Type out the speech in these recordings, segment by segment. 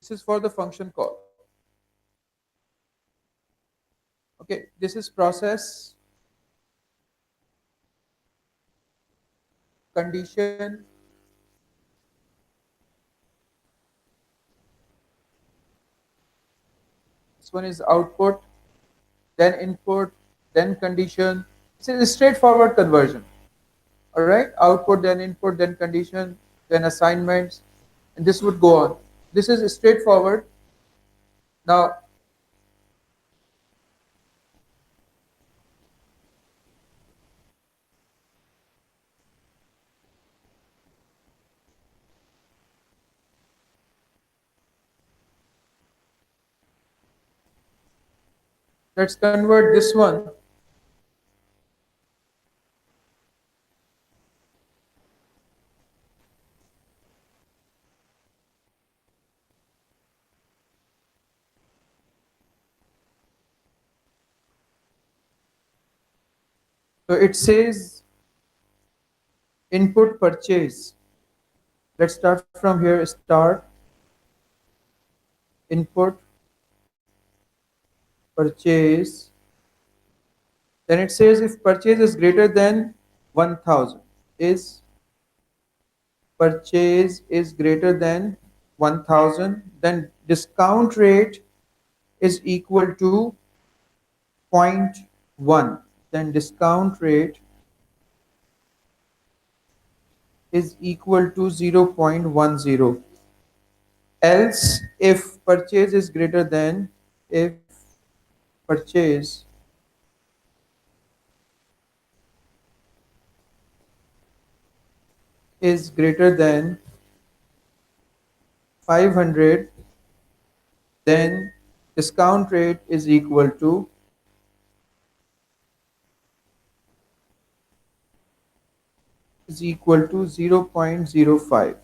This is for the function call. Okay, this is process condition. This one is output, then input, then condition. It's a straightforward conversion. All right, output, then input, then condition, then assignments, and this would go on. This is straightforward. Now, let's convert this one. So it says input purchase. Let's start from here. Start input purchase. Then it says if purchase is greater than 1000, is purchase is greater than 1000, then discount rate is equal to zero point 0.1. Then discount rate is equal to 0.10. Else, if purchase is greater than, if purchase is greater than 500, then discount rate is equal to 0.05.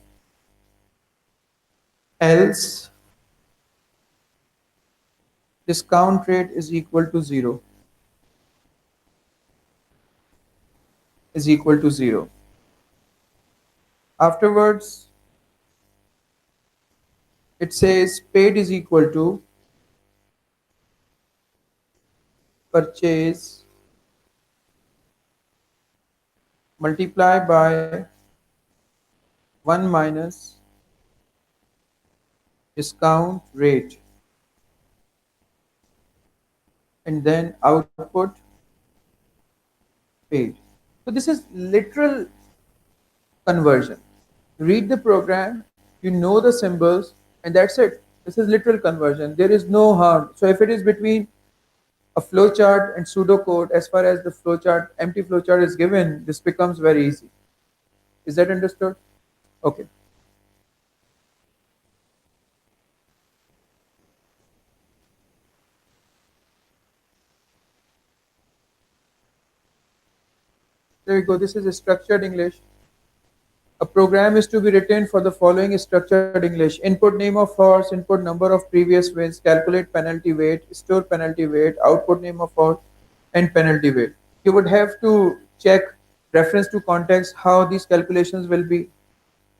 Else, discount rate is equal to 0, is equal to 0. Afterwards, it says paid is equal to purchase multiply by 1 minus discount rate, and then output paid. So this is literal conversion. Read the program, you know the symbols, and that's it. This is literal conversion. There is no harm. So if it is between a flowchart and pseudocode, as far as the flowchart, empty flowchart is given, this becomes very easy. Is that understood? Okay. There you go. This is structured English. A program is to be written for the following structured English. Input name of horse, input number of previous wins, calculate penalty weight, store penalty weight, output name of horse, and penalty weight. You would have to check reference to context how these calculations will be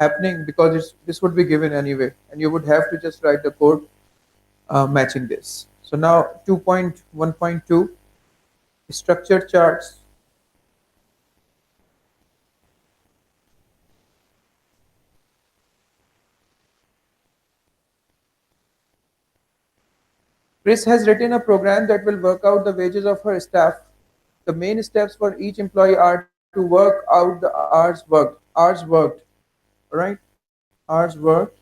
happening, because this would be given anyway, and you would have to just write the code matching this. So now 2.1.2 structured charts. Chris has written a program that will work out the wages of her staff. The main steps for each employee are to work out the hours worked, right? Hours worked,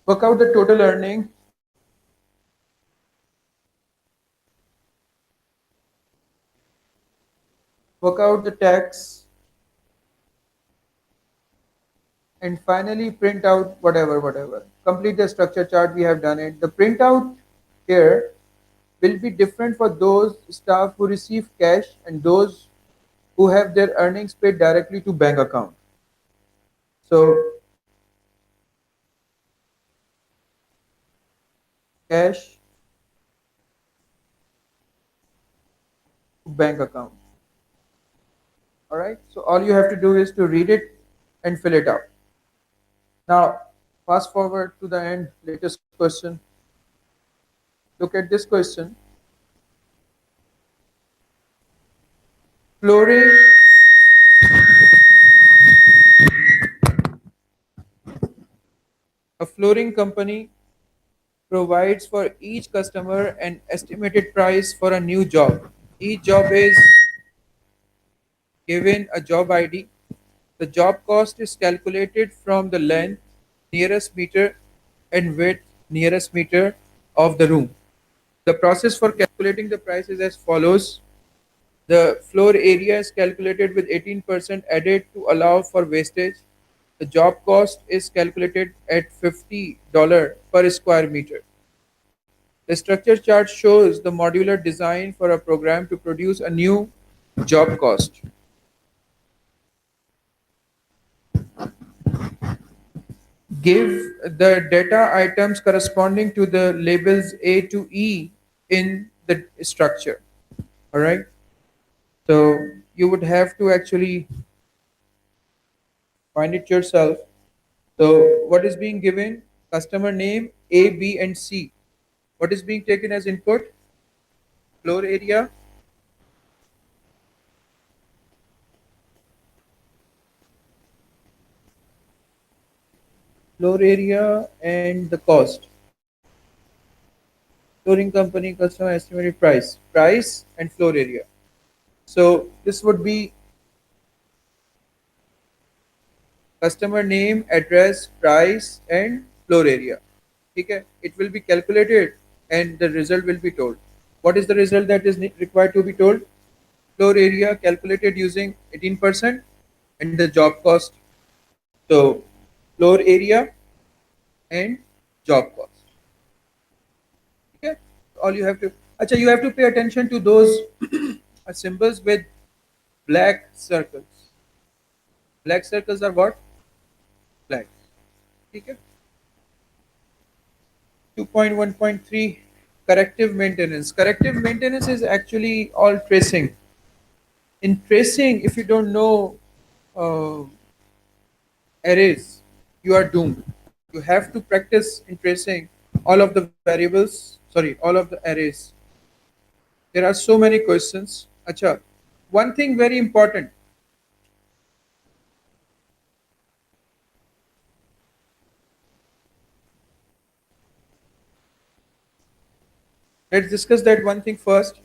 work out the total earning, work out the tax, and finally print out whatever. Complete the structure chart. We have done it. The printout here will be different for those staff who receive cash and those who have their earnings paid directly to bank account. So cash to bank account. All right. So all you have to do is to read it and fill it out. Now, fast forward to the end, latest question. Look at this question. Flooring, a flooring company provides for each customer an estimated price for a new job. Each job is given a job ID. The job cost is calculated from the length nearest meter and width nearest meter of the room. The process for calculating the price is as follows. The floor area is calculated with 18% added to allow for wastage. The job cost is calculated at $50 per square meter. The structure chart shows the modular design for a program to produce a new job cost. Give the data items corresponding to the labels A to E in the structure. All right. So you would have to actually find it yourself. So what is being given? Customer name A, B, and C. What is being taken as input? Floor area, and the cost. Flooring company, customer estimated price and floor area. So this would be customer name, address, price, and floor area. Okay, it will be calculated and the result will be told. What is the result that is required to be told? Floor area calculated using 18% and the job cost. So floor area and job cost. Okay, all you have to. Acha, you have to pay attention to those symbols with black circles. Black circles are what? Black. Okay. 2.1.3 corrective maintenance. Corrective maintenance is actually all tracing. In tracing, if you don't know uh, arrays, you are doomed. You have to practice in tracing all of the variables, sorry, all of the arrays. There are so many questions. Acha, one thing very important. Let's discuss that one thing first.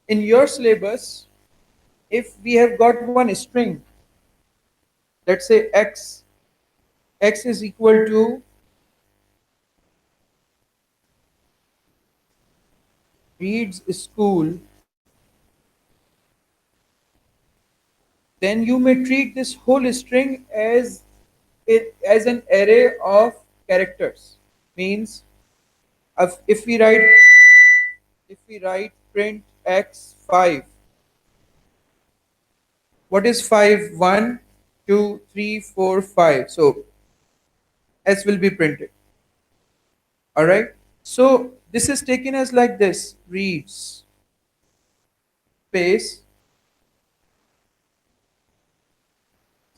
In your syllabus, if we have got one string, let's say x is equal to reads school, then you may treat this whole string as as an array of characters. Means if we write print x5, what is 5? 1, 2, 3, 4, 5. So s will be printed. All right. So this is taken as like this: reads space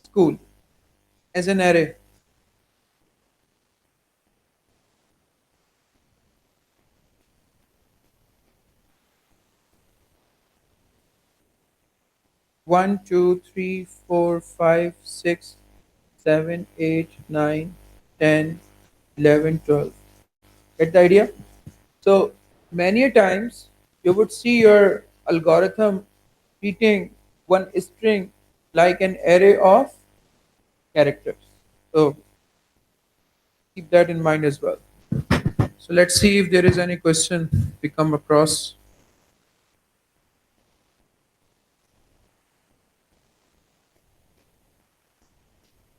school as an array. 1, 2, 3, 4, 5, 6, 7, 8, 9, 10, 11, 12. Get the idea? So many a times you would see your algorithm treating one string like an array of characters. So keep that in mind as well. So let's see if there is any question we come across.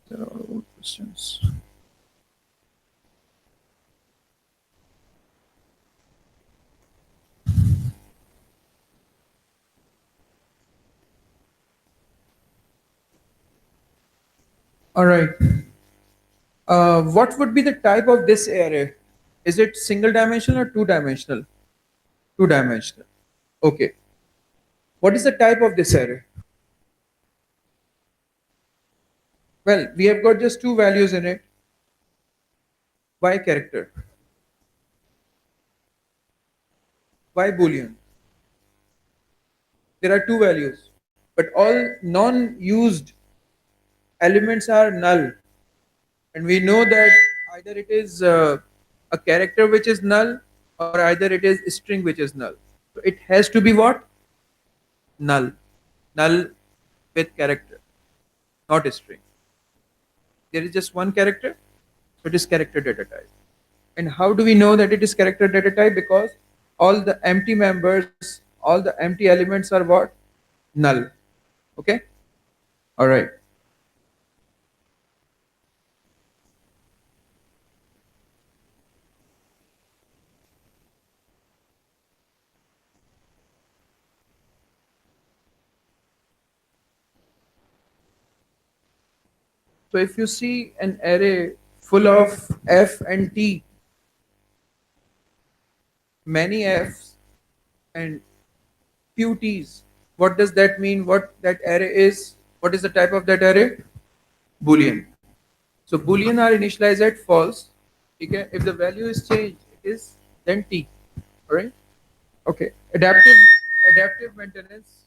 There are all questions. All right. What would be the type of this array? Is it single dimensional or two dimensional? Two dimensional. Okay. What is the type of this array? Well, we have got just two values in it. Why character? Why boolean? There are two values, but all non-used elements are null, and we know that either it is a character which is null, or either it is a string which is null. So it has to be what? Null. Null with character, not a string. There is just one character, so it is character data type. And how do we know that it is character data type? Because all the empty members, all the empty elements are what? Null. Okay? All right. So if you see an array full of F and T, many Fs and few T's, what does that mean? What that array is? What is the type of that array? Boolean. So Boolean are initialized at false. Okay? If the value is changed, it is then T. Alright? Okay. Adaptive maintenance.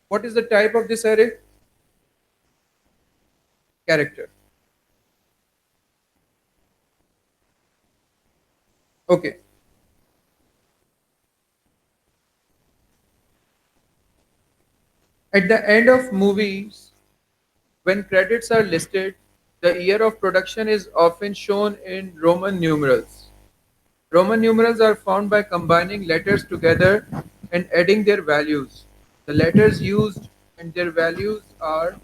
What is the type of this array? Character. Okay. At the end of movies, when credits are listed, the year of production is often shown in Roman numerals. Roman numerals are found by combining letters together and adding their values. The letters used and their values are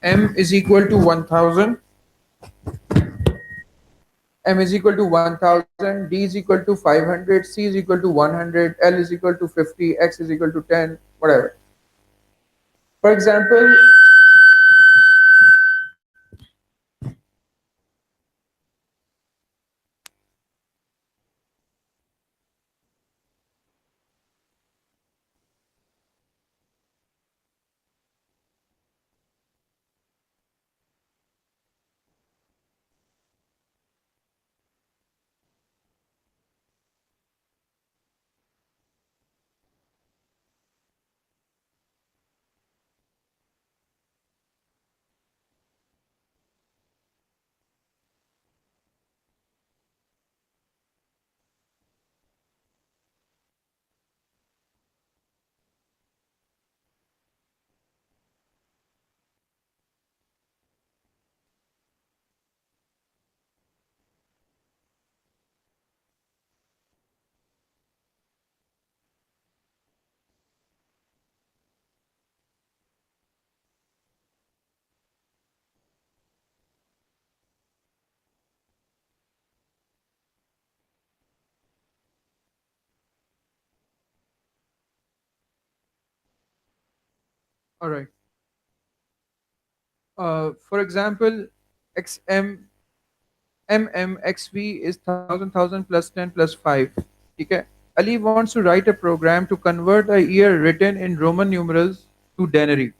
M is equal to 1000, M is equal to 1000, D is equal to 500, C is equal to 100, L is equal to 50, X is equal to 10, whatever. For example, all right. For example, XM MMXV is 1000 plus 10 plus 5. Okay. Ali wants to write a program to convert a year written in Roman numerals to denary.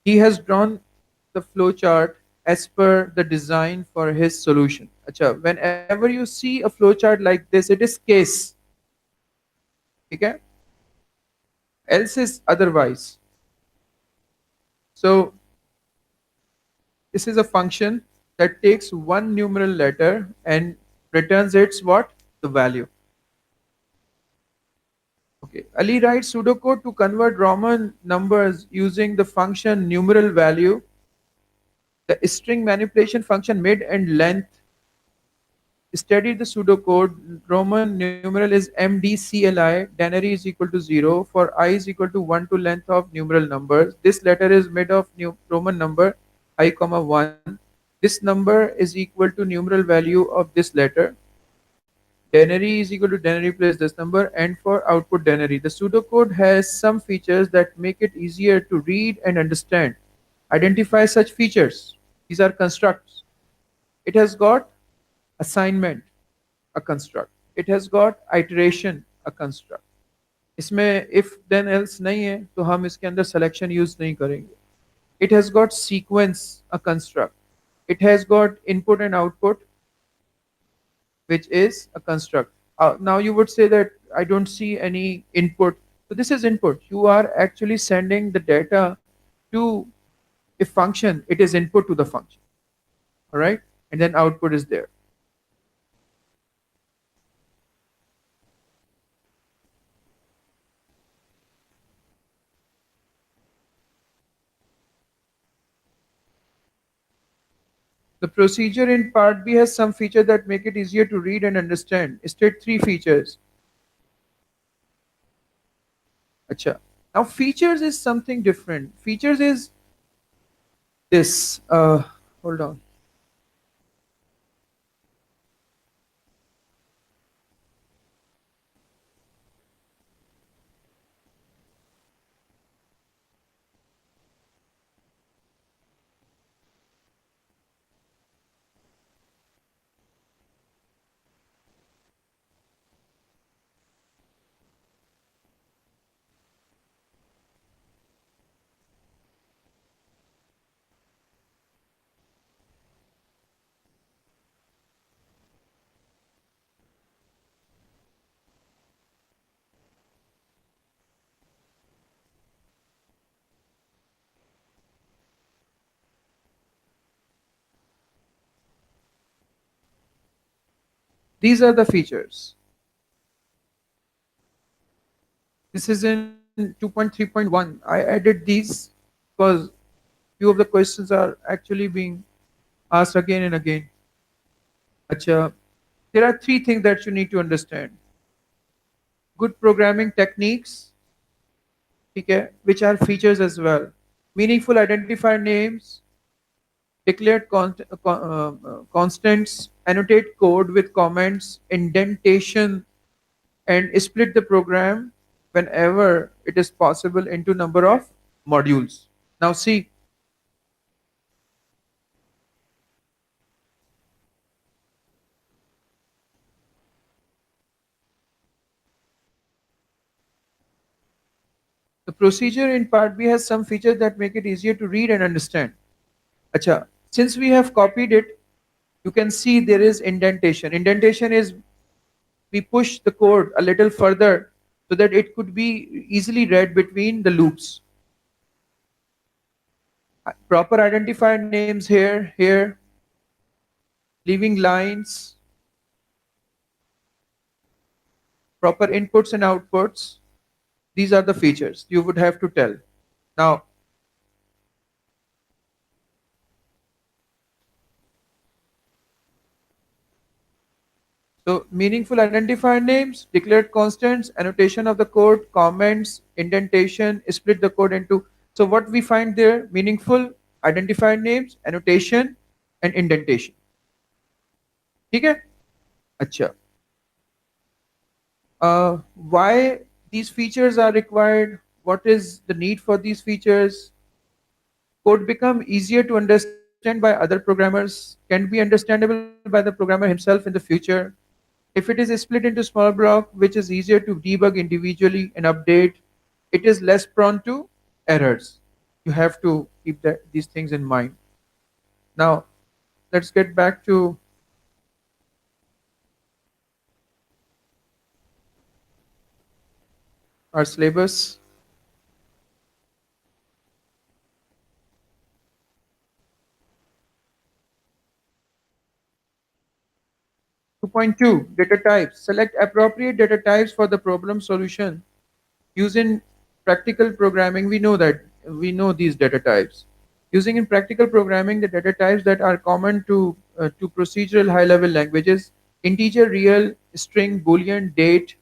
He has drawn the flowchart as per the design for his solution. Acha, whenever you see a flowchart like this, it is case. Okay? Else is otherwise. So this is a function that takes one numeral letter and returns its what? The value. Okay. Ali writes pseudocode to convert Roman numbers using the function numeral value. The string manipulation function mid and length. Study the pseudocode. Roman numeral is MDCLI. Denary is equal to 0. For I is equal to 1 to length of numeral numbers. This letter is made of Roman number I comma 1. This number is equal to numeral value of this letter. Denary is equal to denary plus this number, and for output denary. The pseudocode has some features that make it easier to read and understand. Identify such features. These are constructs. It has got assignment, a construct. It has got iteration, a construct. इसमें if then else नहीं है तो हम इसके अंदर selection use नहीं करेंगे. It has got sequence, a construct. It has got input and output, which is a construct. Now you would say that I don't see any input. So this is input. You are actually sending the data to a function. It is input to the function. All right. And then output is there. The procedure in part B has some features that make it easier to read and understand. State three features. Acha. Now features is something different. Features is this. Hold on. These are the features. This is in 2.3.1. I added these because few of the questions are actually being asked again and again. Acha. There are three things that you need to understand. Good programming techniques, okay, which are features as well. Meaningful identifier names, declared constants, annotate code with comments, indentation, and split the program whenever it is possible into number of modules. Now see, the procedure in part B has some features that make it easier to read and understand. Acha, since we have copied it, you can see there is indentation. Indentation is we push the code a little further so that it could be easily read between the loops. Proper identifier names here, here, leaving lines, proper inputs and outputs. These are the features you would have to tell. Now, so meaningful identifier names, declared constants, annotation of the code, comments, indentation, split the code into. So what we find there, meaningful identifier names, annotation, and indentation. ठीक है? अच्छा. Why these features are required? What is the need for these features? Code become easier to understand by other programmers, can be understandable by the programmer himself in the future. If it is split into small block, which is easier to debug individually and update, it is less prone to errors. You have to keep these things in mind. Now, let's get back to our syllabus. 2.2 data types. Select appropriate data types for the problem solution. Using practical programming, we know these data types. Using in practical programming the data types that are common to procedural high-level languages: integer, real, string, boolean, date,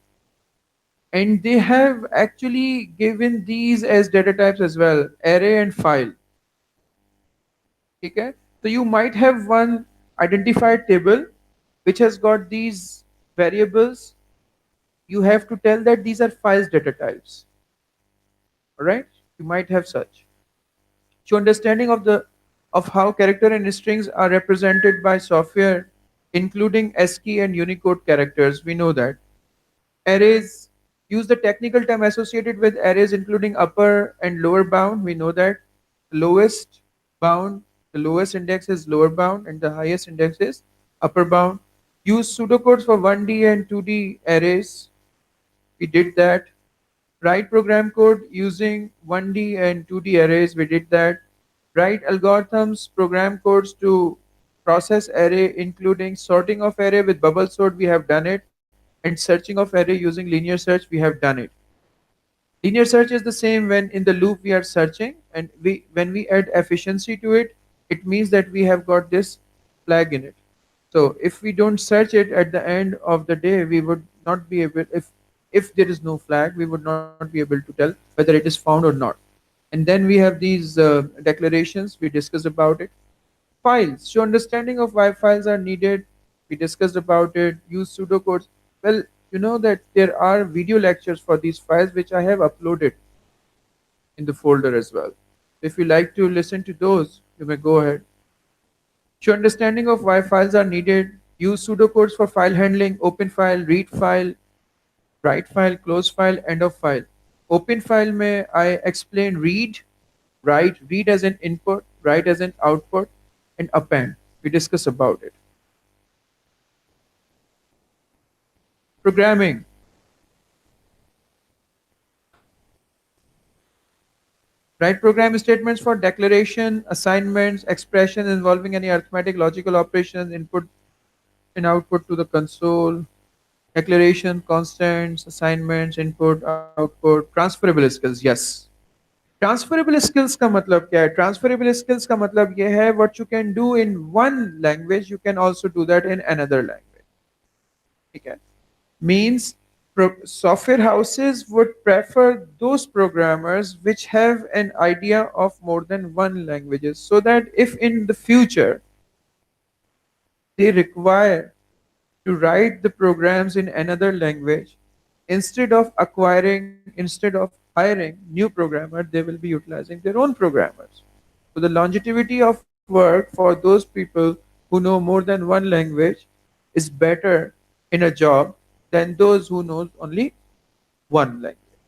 and they have actually given these as data types as well: array and file. Okay, so you might have one identified table which has got these variables. You have to tell that these are files data types. All right, you might have such. So understanding of how character and strings are represented by software, including ASCII and Unicode characters, we know that arrays Use the technical term associated with arrays including upper and lower bound. We know that lowest bound, the lowest index is lower bound and the highest index is upper bound. Use pseudocodes for 1D and 2D arrays. We did that. Write program code using 1D and 2D arrays. We did that. Write algorithms, program codes to process array, including sorting of array with bubble sort. We have done it. And searching of array using linear search. We have done it. Linear search is the same when in the loop we are searching, and we when we add efficiency to it, it means that we have got this flag in it. So if we don't search it at the end of the day, we would not be able, if there is no flag, we would not be able to tell whether it is found or not. And then we have these declarations. We discussed about it. Files. Show understanding of why files are needed. We discussed about it. Use pseudocodes. Well, you know that there are video lectures for these files which I have uploaded in the folder as well. If you like to listen to those, you may go ahead. Show understanding of why files are needed. Use pseudocodes for file handling, open file, read file, write file, close file, end of file. Open file may I explain read, write, read as an input, write as an output, and append. We discuss about it. Programming. Write program statements for declaration, assignments, expressions involving any arithmetic, logical operations, input and output to the console, declaration, constants, assignments, input, output, transferable skills. Yes. Transferable skills का मतलब क्या है? Transferable skills का मतलब ये है what you can do in one language you can also do that in another language. ठीक है? Means software houses would prefer those programmers which have an idea of more than one languages, so that if in the future they require to write the programs in another language, instead of hiring new programmer, they will be utilizing their own programmers. So the longevity of work for those people who know more than one language is better in a job than those who knows only one language.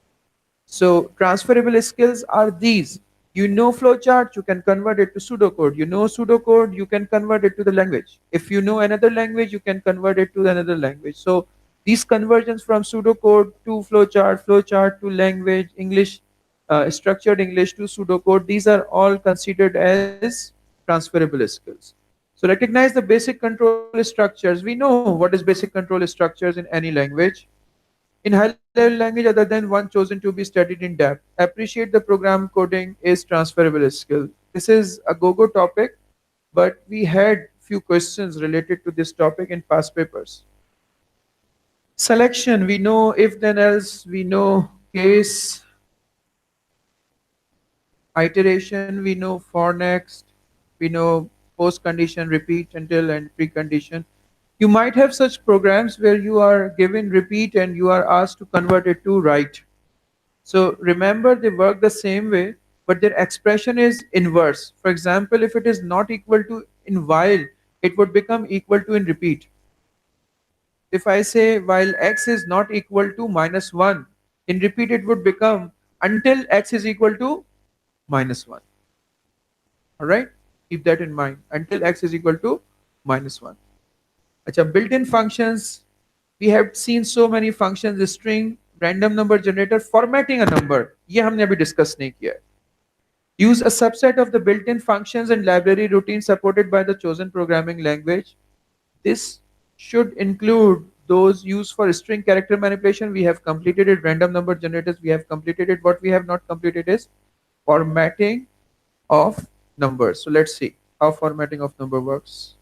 So transferable skills are these. You know flowchart, you can convert it to pseudocode. You know pseudocode, you can convert it to the language. If you know another language, you can convert it to another language. So these conversions from pseudocode to flowchart, flowchart to language, English, structured English to pseudocode, these are all considered as transferable skills. So recognize the basic control structures. We know what is basic control structures in any language. In high-level language other than one chosen to be studied in depth. Appreciate the program coding is transferable skill. This is a go-go topic, but we had few questions related to this topic in past papers. Selection, we know if then else, we know case, iteration, we know for next, we know post condition, repeat until and precondition. You might have such programs where you are given repeat and you are asked to convert it to write. So remember, they work the same way, but their expression is inverse. For example, if it is not equal to in while, it would become equal to in repeat. If I say while x is not equal to minus 1, in repeat it would become until x is equal to minus 1. Alright? Keep that in mind. Until x is equal to minus 1. Acha, built-in functions. We have seen so many functions, string, random number generator, formatting a number. ये हमने अभी discuss नहीं किया है. Use a subset of the built-in functions and library routines supported by the chosen programming language. This should include those used for string character manipulation. We have completed it. Random number generators, we have completed it. What we have not completed is formatting of numbers. So let's see how formatting of number works.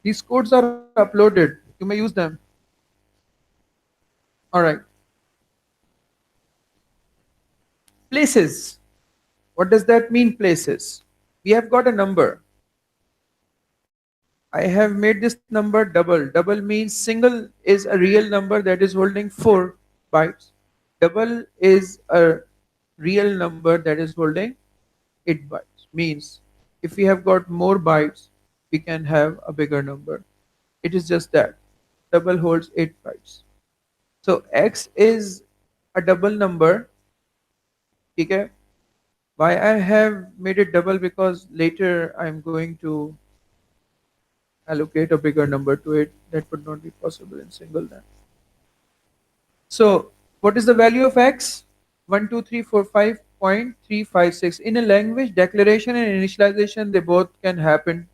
These codes are uploaded. You may use them. All right. Places. What does that mean, places? We have got a number. I have made this number double. Double means single is a real number that is holding 4 bytes. Double is a real number that is holding 8 bytes. Means if we have got more bytes, we can have a bigger number. It is just that. Double holds 8 bytes. So x is a double number. Okay? Why I have made it double? Because later I'm going to allocate a bigger number to it. That would not be possible in single then. So what is the value of x? 12345.356. In a language, declaration and initialization, they both can happen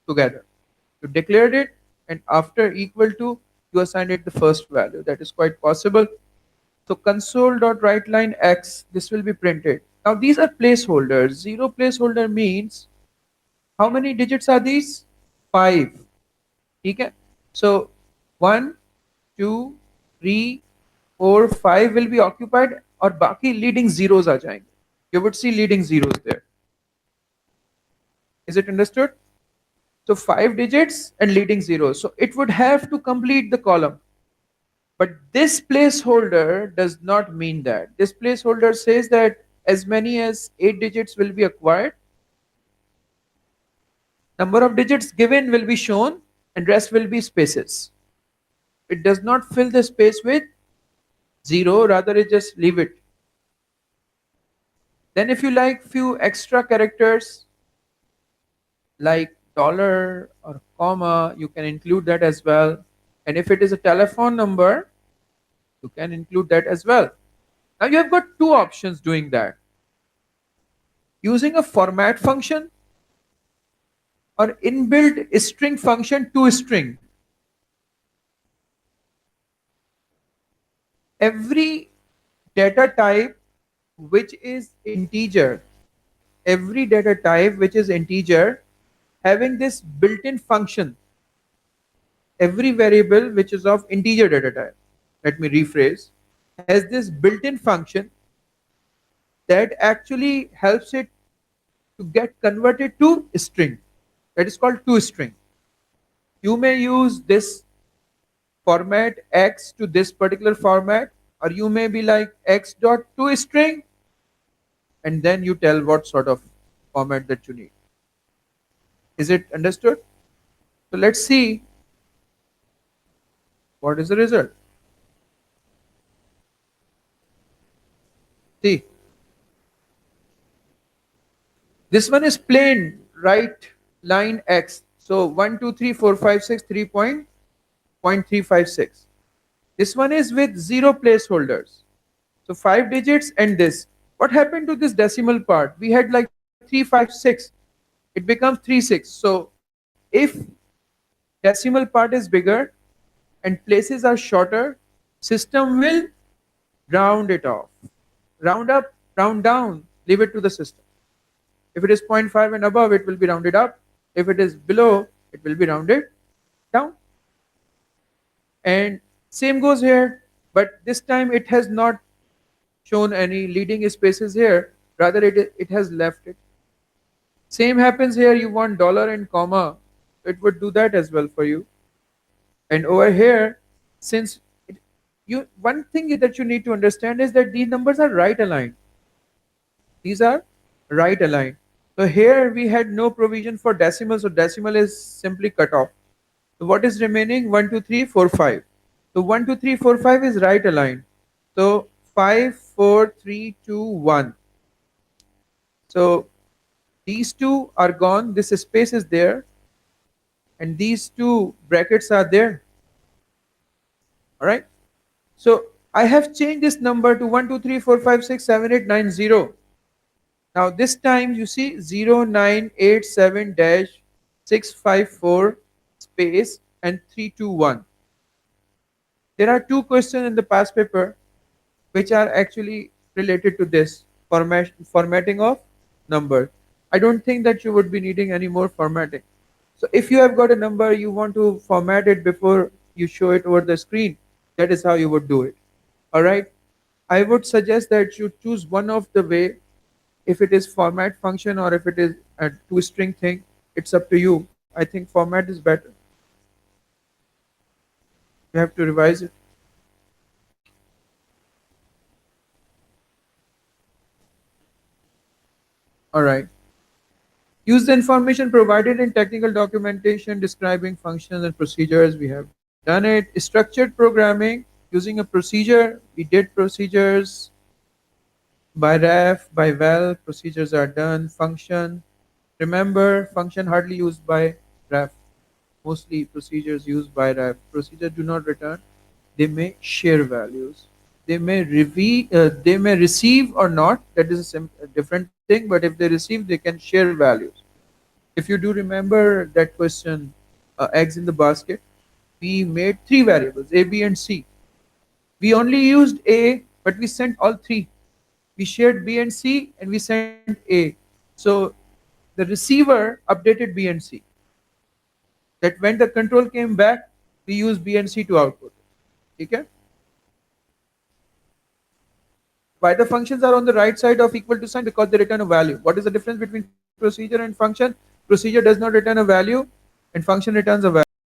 together. You declared it, and after equal to, you assign it the first value. That is quite possible. So console.writeLine x, this will be printed. Now these are placeholders. Zero placeholder means how many digits are these? 5. Okay. So 1, 2, 3, 4, 5 will be occupied और बाकी leading zeros आ जाएंगे. You would see leading zeros there. Is it understood? So 5 digits and leading zeros. So it would have to complete the column. But this placeholder does not mean that. This placeholder says that as many as 8 digits will be acquired. Number of digits given will be shown and rest will be spaces. It does not fill the space with 0, rather it just leave it. Then if you like few extra characters like dollar or comma, you can include that as well. And if it is a telephone number, you can include that as well. Now you have got two options doing that. Using a format function or inbuilt string function to string. Every data type which is integer, every data type which is integer having this built-in function, every variable which is of integer data type, let me rephrase, has this built-in function that actually helps it to get converted to string. That is called toString. You may use this format x to this particular format, or you may be like x dot toString, and then you tell what sort of format that you need. Is it understood? So let's see what is the result. See, this one is plain right line x. So 1, 2, 3, 4, 5, 6, 3.356. This one is with 0 placeholders. So 5 digits and this. What happened to this decimal part? We had like 356. It becomes 36. So if decimal part is bigger and places are shorter, system will round it off. Round up, round down, leave it to the system. If it is 0.5 and above, it will be rounded up. If it is below, it will be rounded down. And same goes here, but this time it has not shown any leading spaces here, rather it has left it. Same happens here, you want dollar and comma, it would do that as well for you. And over here, since one thing that you need to understand is that these numbers are right aligned. These are right aligned. So here we had no provision for decimal, so decimal is simply cut off. So what is remaining? 1, 2, 3, 4, 5. So 1, 2, 3, 4, 5 is right aligned. So 5, 4, 3, 2, 1. So these two are gone. This space is there. And these two brackets are there. Alright. So I have changed this number to 1, 2, 3, 4, 5, 6, 7, 8, 9, 0. Now this time you see 0987-654 space and 321. There are two questions in the past paper which are actually related to this formatting of number. I don't think that you would be needing any more formatting. So if you have got a number, you want to format it before you show it over the screen, that is how you would do it. Alright. I would suggest that you choose one of the way. If it is format function or if it is a toString thing, it's up to you. I think format is better. You have to revise it. All right. Use the information provided in technical documentation describing functions and procedures. We have done it. Structured programming using a procedure. We did procedures by ref, by val. Procedures are done. Function. Remember, function hardly used by ref. Mostly procedures used by ref. Procedure do not return. They may share values. They may receive or not. That is a different thing. But if they receive, they can share values. If you do remember that question, eggs in the basket, we made three variables, A, B, and C. We only used A, but we sent all three. We shared B and C, and we sent A. So the receiver updated B and C. That when the control came back, we used B and C to output. Okay? Why the functions are on the right side of equal to sign? Because they return a value. What is the difference between procedure and function? Procedure does not return a value, and function returns a value.